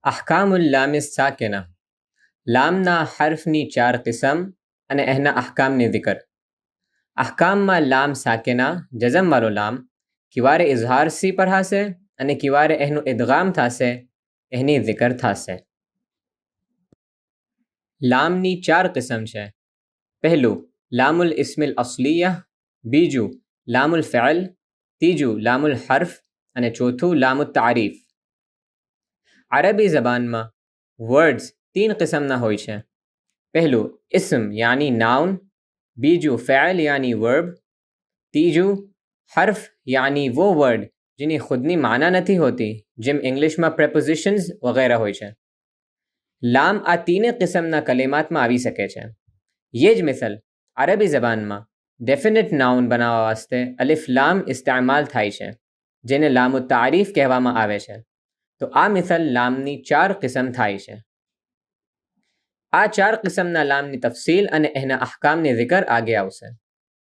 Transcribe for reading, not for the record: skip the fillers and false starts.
અહકામુલ લામિસ સાકિના લામના હર્ફની 4 કિસમ અને એના અહકામની zikr. અહકામમાં લામ સાકિના જઝમવાળો લામ કિવારે Izhar C પઢાશે અને કિવારે એનું ઇદગામ થશે એની zikr થશે. લામની 4 કિસમ છે. પહેલું લામુલ ઇસ્મિલ અસલિયહ, બીજું લામુલ ફિઅલ, ત્રીજું લામુલ હર્ફ અને ચોથું લામુલ તારીફ. અરબી ઝબાનમાં વર્ડ્સ 3 કિસમના હોય છે. પહેલું ઇસ્મ યાની નાઉન, બીજું ફિઅલ યાની વર્બ, ત્રીજું હર્ફ યાની વો વર્ડ જેની ખુદની માના નથી હોતી, જેમ ઇંગ્લિશમાં પ્રેપોઝિશન્સ વગેરે હોય છે. લામ આ 3 કિસમના કલિમાતમાં આવી શકે છે. ये જ મિસાલ અરબી ઝબાનમાં ડેફિનેટ નાઉન બનાવવા વાસ્તે અલિફ લામ ઇસ્તેમાલ થાય છે, જેને લામુ તારીફ કહેવામાં આવે છે. તો આ મિસાલ લામની 4 કિસમ થાય છે. આ 4 કિસમના લામની તફસીલ અને એના અહકામની zikr આગે આવશે.